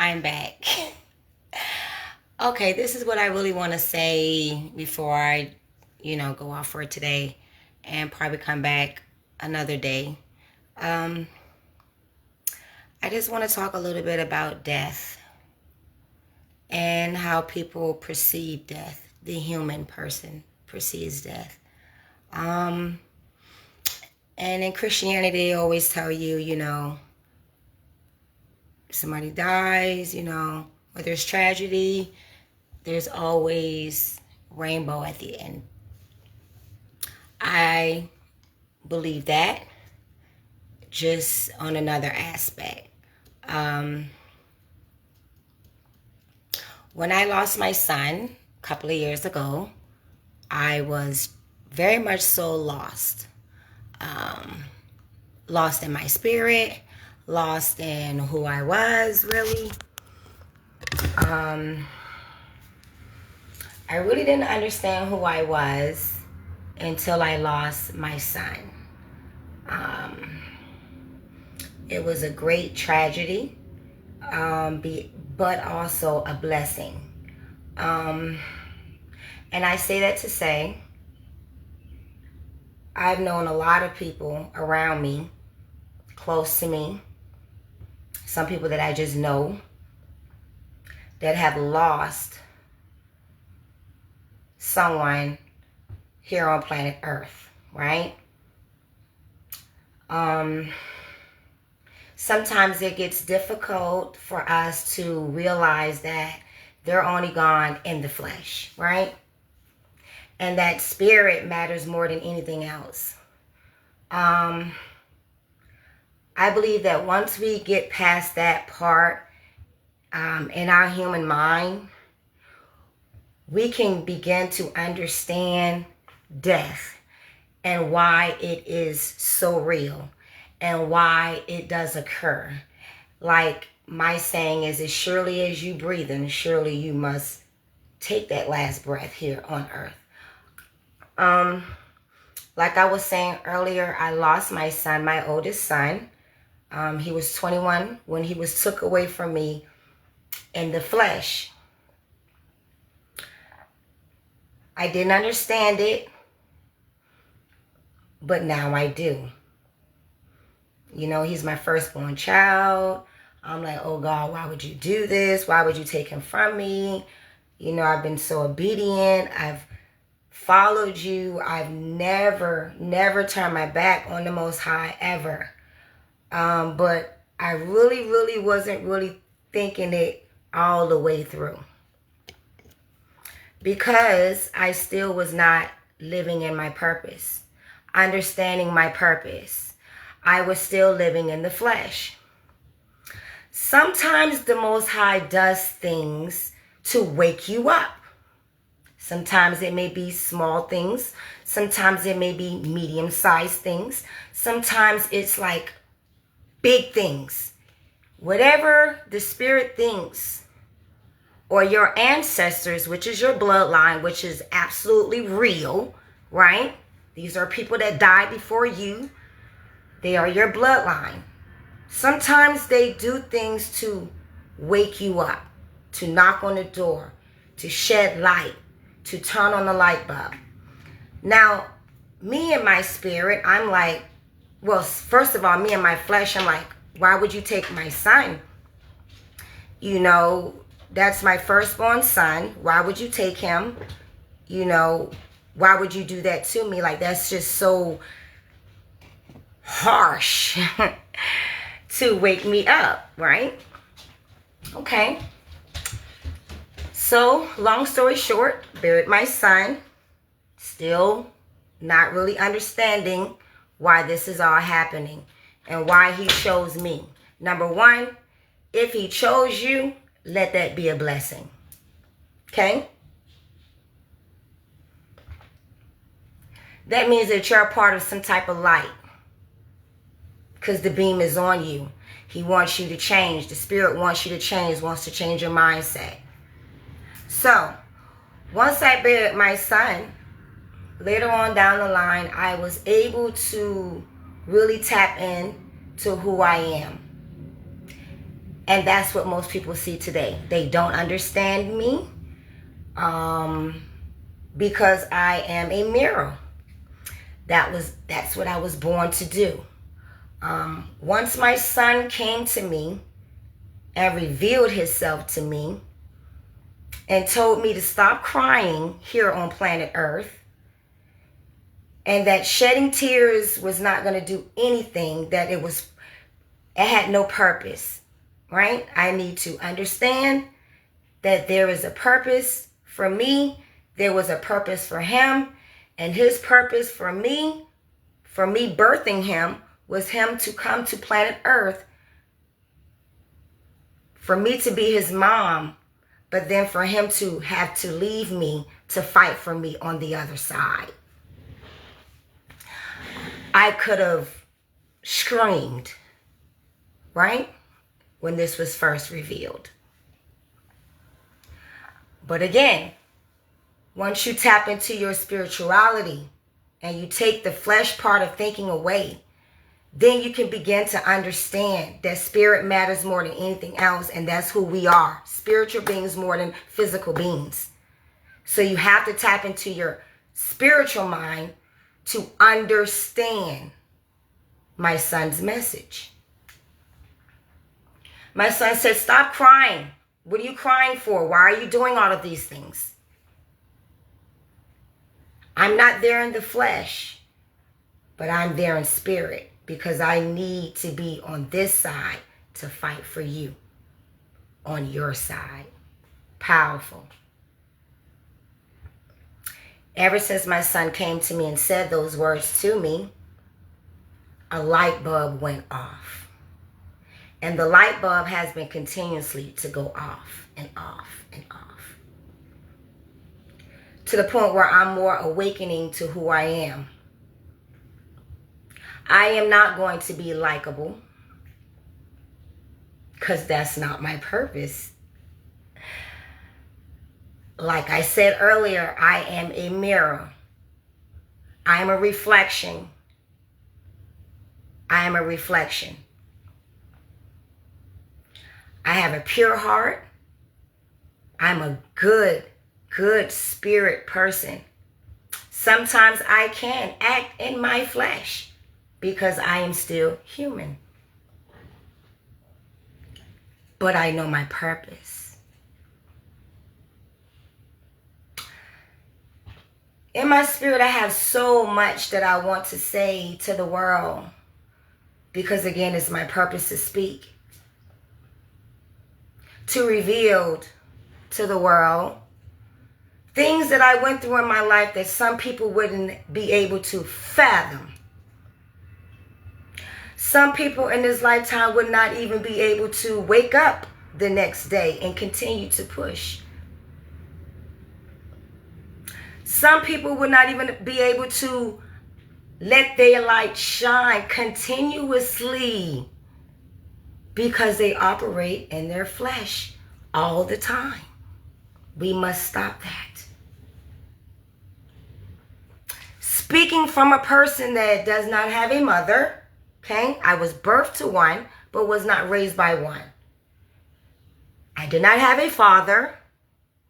I'm back. Okay, this is what I really want to say before I, go off for today and probably come back another day. Um, I just want to talk a little bit about death and how people perceive death. The human person perceives death. Um, and in Christianity, they always tell you, somebody dies, or there's tragedy, there's always rainbow at the end. I believe that, just on another aspect. Um, when I lost my son a couple of years ago, I was very much so lost. Lost in my spirit, lost in who I was, really. I really didn't understand who I was until I lost my son. It was a great tragedy, but also a blessing. And I say that to say, I've known a lot of people around me, close to me, some people that I just know, that have lost someone here on planet Earth, right? Sometimes it gets difficult for us to realize that they're only gone in the flesh, right? And that spirit matters more than anything else. I believe that once we get past that part in our human mind, we can begin to understand death and why it is so real and why it does occur. Like my saying is, as surely as you breathe, and surely you must take that last breath here on earth. Like I was saying earlier, I lost my son, my oldest son. He was 21 when he was took away from me in the flesh. I didn't understand it, but now I do. He's my firstborn child. I'm like, oh God, why would you do this? Why would you take him from me? I've been so obedient. I've followed you. I've never turned my back on the Most High ever. But I really wasn't really thinking it all the way through, because I still was not living in my purpose, understanding my purpose. I was still living in the flesh. Sometimes the Most High does things to wake you up. Sometimes it may be small things. Sometimes it may be medium-sized things. Sometimes it's like big things. Whatever the spirit thinks, or your ancestors, which is your bloodline, which is absolutely real, right? These are people that died before you. They are your bloodline. Sometimes they do things to wake you up, to knock on the door, to shed light, to turn on the light bulb. Now, me and my spirit, I'm like, well, first of all, me and my flesh, I'm like, why would you take my son? That's my firstborn son. Why would you take him? Why would you do that to me? Like, that's just so harsh to wake me up, right? Okay. So, long story short, buried my son. Still not really understanding why this is all happening and why he chose me. Number one, if he chose you, let that be a blessing. Okay? That means that you're a part of some type of light, because the beam is on you. He wants you to change. The spirit wants you to change, wants to change your mindset. So, once I buried my son, later on down the line, I was able to really tap in to who I am. And that's what most people see today. They don't understand me because I am a mirror. That's what I was born to do. Once my son came to me and revealed himself to me and told me to stop crying here on planet Earth, and that shedding tears was not going to do anything, that it had no purpose, right? I need to understand that there is a purpose for me. There was a purpose for him, and his purpose for me birthing him, was him to come to planet Earth, for me to be his mom, but then for him to have to leave me to fight for me on the other side. I could have screamed, right, when this was first revealed. But again, once you tap into your spirituality and you take the flesh part of thinking away, then you can begin to understand that spirit matters more than anything else, and that's who we are. Spiritual beings more than physical beings. So you have to tap into your spiritual mind to understand my son's message. My son said, stop crying. What are you crying for? Why are you doing all of these things? I'm not there in the flesh, but I'm there in spirit, because I need to be on this side to fight for you on your side. Powerful. Ever since my son came to me and said those words to me, a light bulb went off. And the light bulb has been continuously to go off and off and off, to the point where I'm more awakening to who I am. I am not going to be likable, because that's not my purpose. Like I said earlier, I am a mirror. I am a reflection. I am a reflection. I have a pure heart. I'm a good spirit person. Sometimes I can act in my flesh because I am still human. But I know my purpose. In my spirit, I have so much that I want to say to the world, because again, it's my purpose to speak, to reveal to the world things that I went through in my life that some people wouldn't be able to fathom. Some people in this lifetime would not even be able to wake up the next day and continue to push. Some people would not even be able to let their light shine continuously because they operate in their flesh all the time. We must stop that. Speaking from a person that does not have a mother, okay? I was birthed to one, but was not raised by one. I did not have a father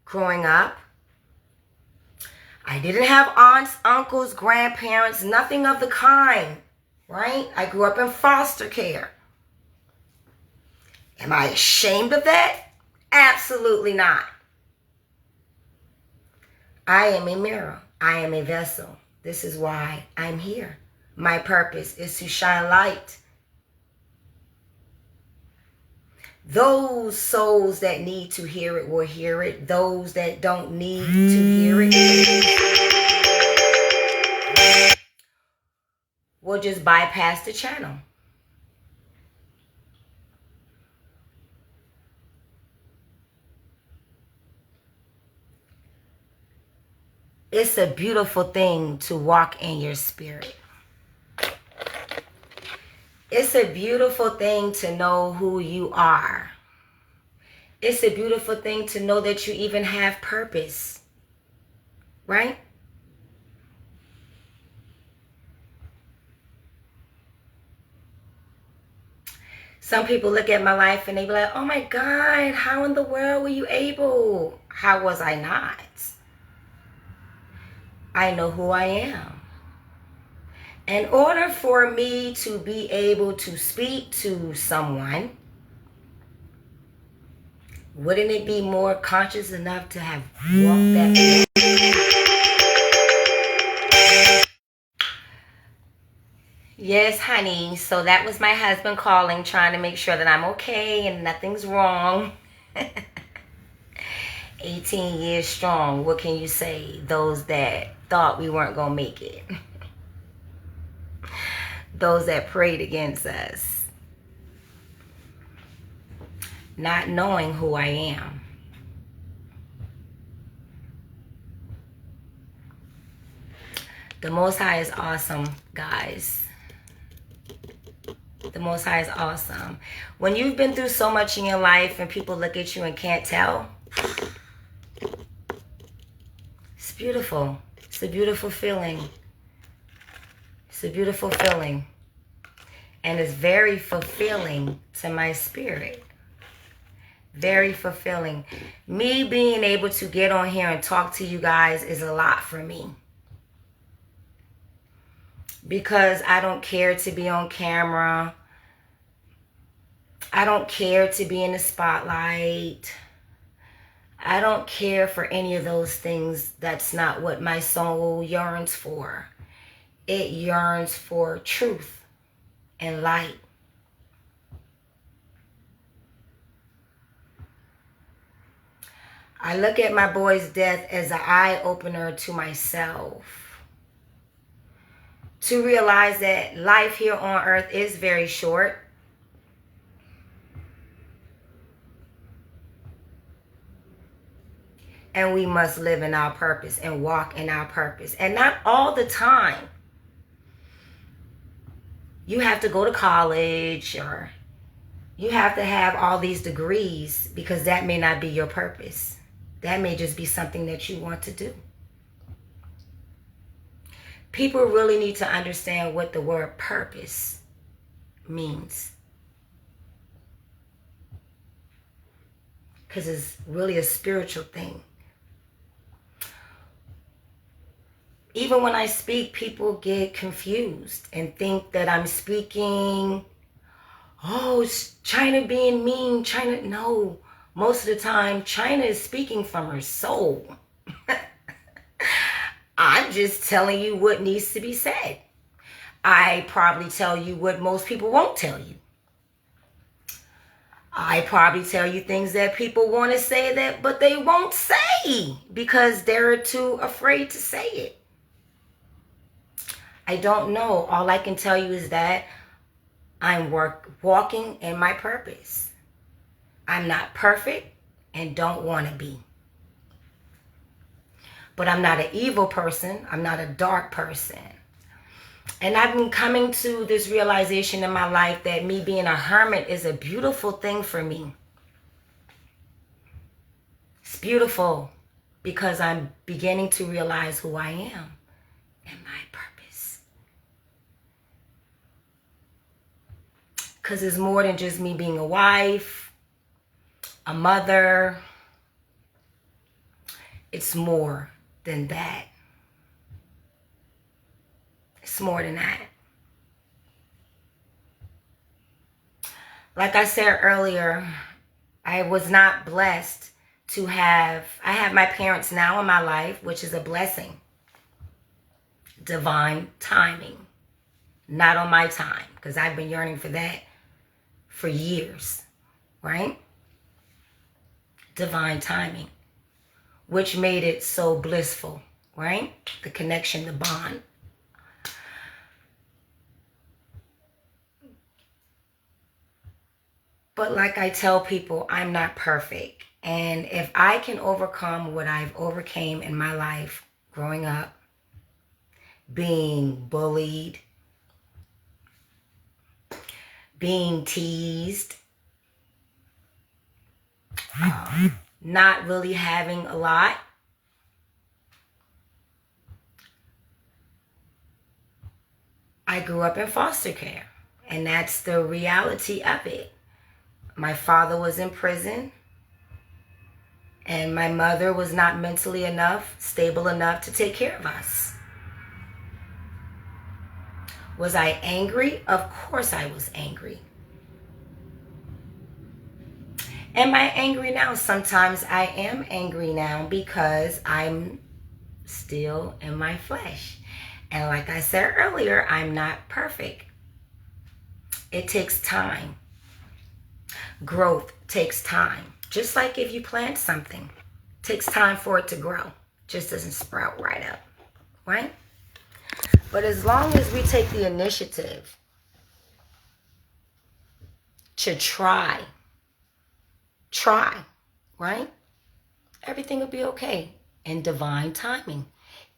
growing up. I didn't have aunts, uncles, grandparents, nothing of the kind, right? I grew up in foster care. Am I ashamed of that? Absolutely not. I am a mirror. I am a vessel. This is why I'm here. My purpose is to shine light. Those souls that need to hear it will hear it. Those that don't need to hear it will just bypass the channel. It's a beautiful thing to walk in your spirit. It's a beautiful thing to know who you are. It's a beautiful thing to know that you even have purpose, right? Some people look at my life and they be like, oh my God, how in the world were you able? How was I not? I know who I am. In order for me to be able to speak to someone, wouldn't it be more conscious enough to have walked that way? Yes, honey. So that was my husband calling, trying to make sure that I'm okay and nothing's wrong. 18 years strong. What can you say? Those that thought we weren't going to make it. Those that prayed against us. Not knowing who I am. The Most High is awesome, guys. The Most High is awesome. When you've been through so much in your life and people look at you and can't tell, it's beautiful. It's a beautiful feeling. It's a beautiful feeling. And it's very fulfilling to my spirit. Very fulfilling. Me being able to get on here and talk to you guys is a lot for me. Because I don't care to be on camera. I don't care to be in the spotlight. I don't care for any of those things. That's not what my soul yearns for. It yearns for truth and light. I look at my boy's death as an eye-opener to myself. To realize that life here on earth is very short. And we must live in our purpose and walk in our purpose. And not all the time. You have to go to college or you have to have all these degrees because that may not be your purpose. That may just be something that you want to do. People really need to understand what the word purpose means. Because it's really a spiritual thing. Even when I speak, people get confused and think that I'm speaking, oh, it's China being mean. China, no. Most of the time, China is speaking from her soul. I'm just telling you what needs to be said. I probably tell you what most people won't tell you. I probably tell you things that people want to say that, but they won't say because they're too afraid to say it. I don't know. All I can tell you is that I'm walking in my purpose. I'm not perfect and don't want to be. But I'm not an evil person. I'm not a dark person. And I've been coming to this realization in my life that me being a hermit is a beautiful thing for me. It's beautiful because I'm beginning to realize who I am and my purpose. Because it's more than just me being a wife, a mother. It's more than that. It's more than that. Like I said earlier, I was not blessed to have, I have my parents now in my life, which is a blessing. Divine timing. Not on my time, because I've been yearning for that for years, right? Divine timing, which made it so blissful, right? The connection, the bond. But like I tell people, I'm not perfect. And if I can overcome what I've overcame in my life growing up, being bullied, being teased, not really having a lot, I grew up in foster care. And that's the reality of it. My father was in prison, and my mother was not mentally stable enough to take care of us. Was I angry? Of course I was angry. Am I angry now? Sometimes I am angry now because I'm still in my flesh. And like I said earlier, I'm not perfect. It takes time. Growth takes time. Just like if you plant something, it takes time for it to grow. Just doesn't sprout right up, right? But as long as we take the initiative to try, right? Everything will be okay in divine timing.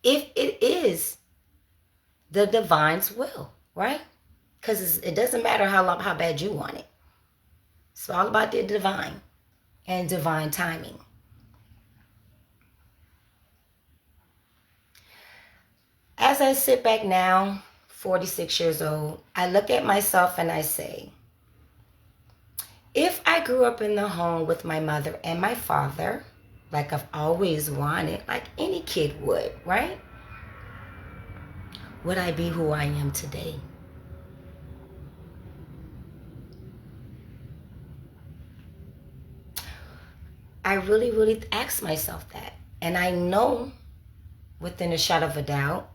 If it is the divine's will, right? Because it doesn't matter how bad you want it. It's all about the divine and divine timing. As I sit back now, 46 years old, I look at myself and I say, if I grew up in the home with my mother and my father, like I've always wanted, like any kid would, right? Would I be who I am today? I really ask myself that. And I know within a shot of a doubt,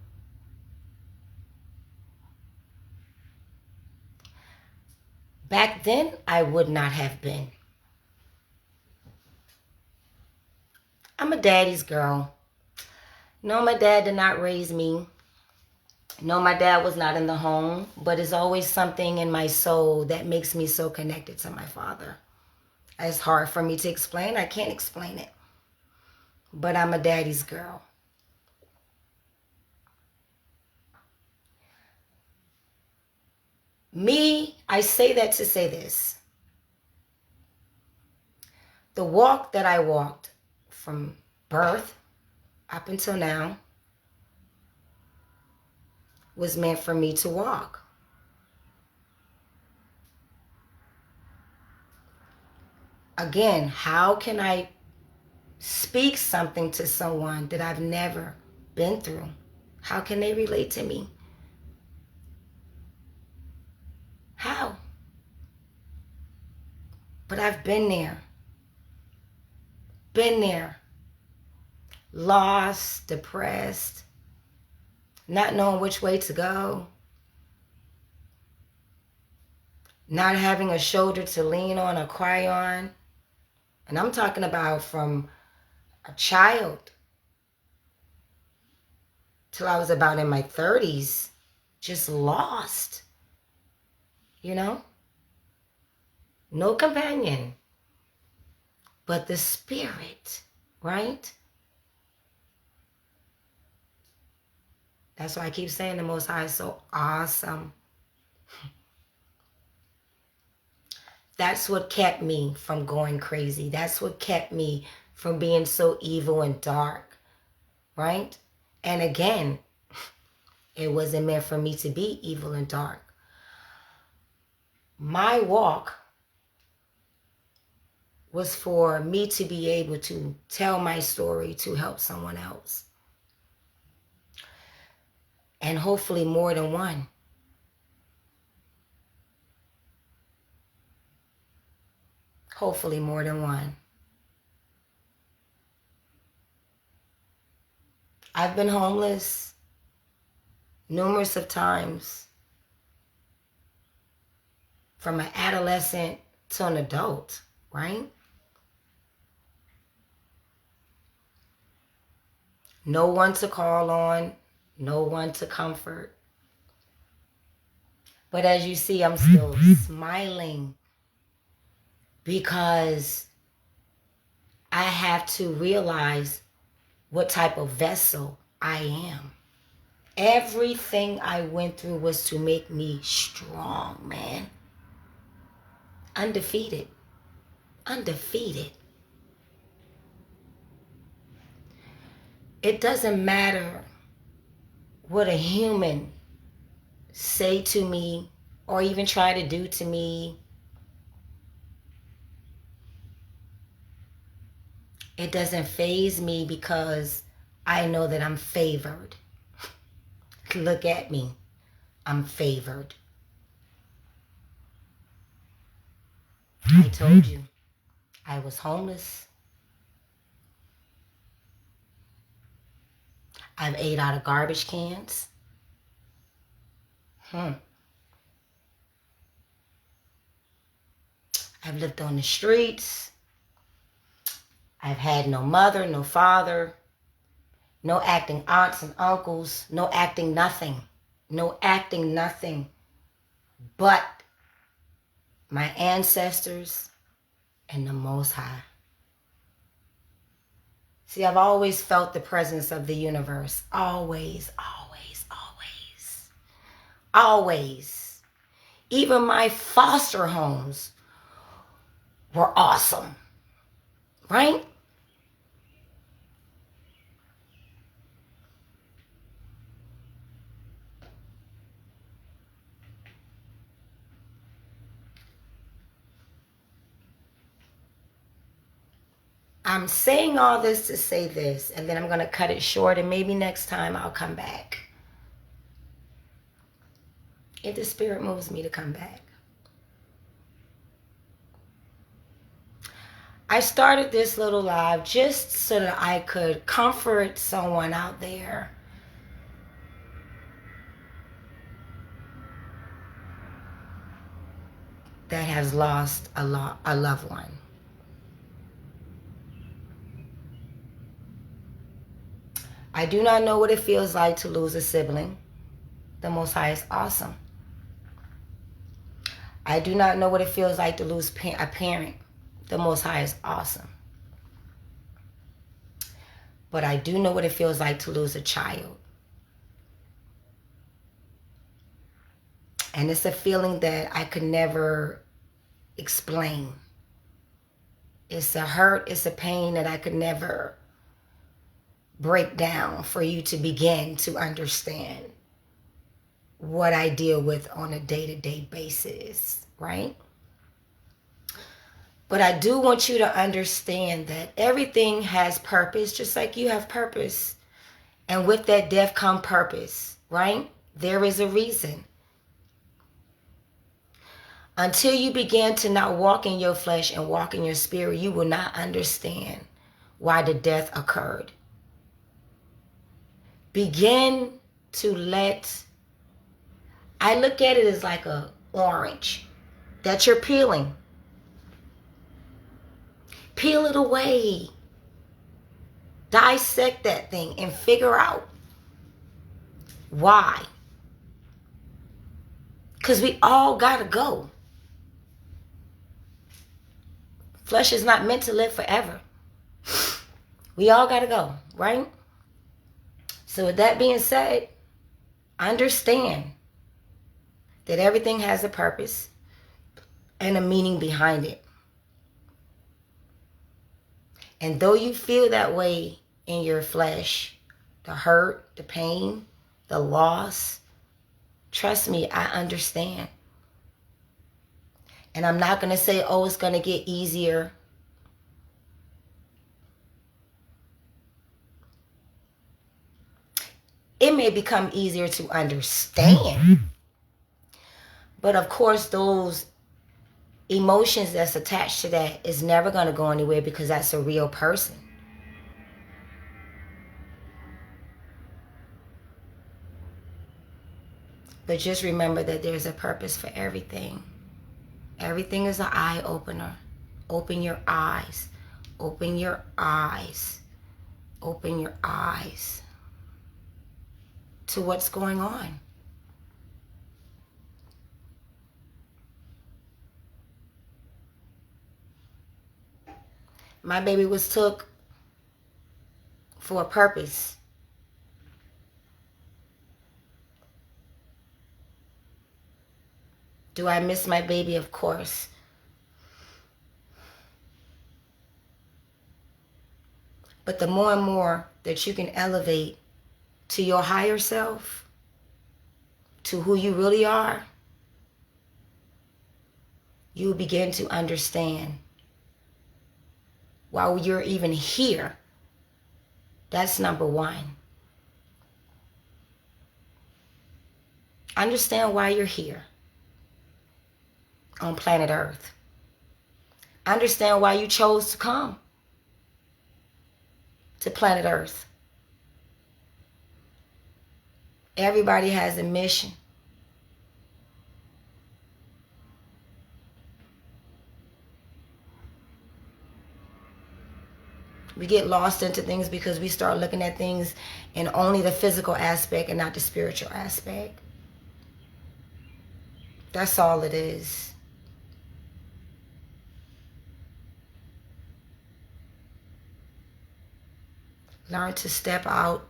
back then I would not have been. I'm a daddy's girl. No, my dad did not raise me. No, my dad was not in the home, but it's always something in my soul that makes me so connected to my father. It's hard for me to explain. I can't explain it. But I'm a daddy's girl. Me, I say that to say this. The walk that I walked from birth up until now was meant for me to walk. Again, how can I speak something to someone that I've never been through? How can they relate to me? How? But I've been there. Been there. Lost, depressed, not knowing which way to go, not having a shoulder to lean on or cry on. And I'm talking about from a child till I was about in my 30s, just lost, you know? No companion, but the spirit, right? That's why I keep saying the Most High is so awesome. That's what kept me from going crazy. That's what kept me from being so evil and dark, right? And again, it wasn't meant for me to be evil and dark. My walk was for me to be able to tell my story to help someone else. And hopefully more than one. Hopefully more than one. I've been homeless numerous of times, from an adolescent to an adult, right? No one to call on, no one to comfort. But as you see, I'm still smiling because I have to realize what type of vessel I am. Everything I went through was to make me strong, man. Undefeated. Undefeated. It doesn't matter what a human say to me or even try to do to me. It doesn't faze me because I know that I'm favored. Look at me. I'm favored. I told you I was homeless. I've ate out of garbage cans. I've lived on the streets. I've had no mother, no father, no acting aunts and uncles, no acting nothing. No acting nothing but my ancestors and the Most High. See, I've always felt the presence of the universe. Always, always, always. Always. Even my foster homes were awesome. Right? I'm saying all this to say this, and then I'm going to cut it short, and maybe next time I'll come back. If the Spirit moves me to come back. I started this little live just so that I could comfort someone out there that has lost a loved one. I do not know what it feels like to lose a sibling. The Most High is awesome. I do not know what it feels like to lose a parent. The Most High is awesome. But I do know what it feels like to lose a child. And it's a feeling that I could never explain. It's a hurt, it's a pain that I could never break down for you to begin to understand what I deal with on a day-to-day basis, right? But I do want you to understand that everything has purpose, just like you have purpose. And with that death come purpose, right? There is a reason. Until you begin to not walk in your flesh and walk in your spirit, you will not understand why the death occurred. Begin to I look at it as like a orange that you're peeling. Peel it away. Dissect that thing and figure out why. Because we all got to go. Flesh is not meant to live forever. We all got to go, right? So with that being said, understand that everything has a purpose and a meaning behind it. And though you feel that way in your flesh, the hurt, the pain, the loss, trust me, I understand. And I'm not going to say, oh, it's going to get easier. It may become easier to understand. But of course, those emotions that's attached to that is never going to go anywhere because that's a real person. But just remember that there's a purpose for everything. Everything is an eye opener. Open your eyes. Open your eyes. Open your eyes to what's going on. My baby was took for a purpose. Do I miss my baby? Of course. But the more and more that you can elevate to your higher self, to who you really are, you begin to understand while you're even here. That's number one. Understand why you're here on planet Earth. Understand why you chose to come to planet Earth. Everybody has a mission. We get lost into things because we start looking at things in only the physical aspect and not the spiritual aspect. That's all it is. Learn to step out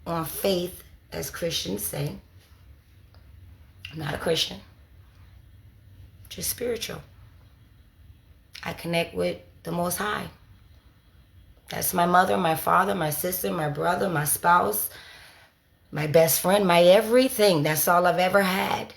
on faith, as Christians say. I'm not a Christian, just spiritual. I connect with the Most High. That's my mother, my father, my sister, my brother, my spouse, my best friend, my everything. That's all I've ever had.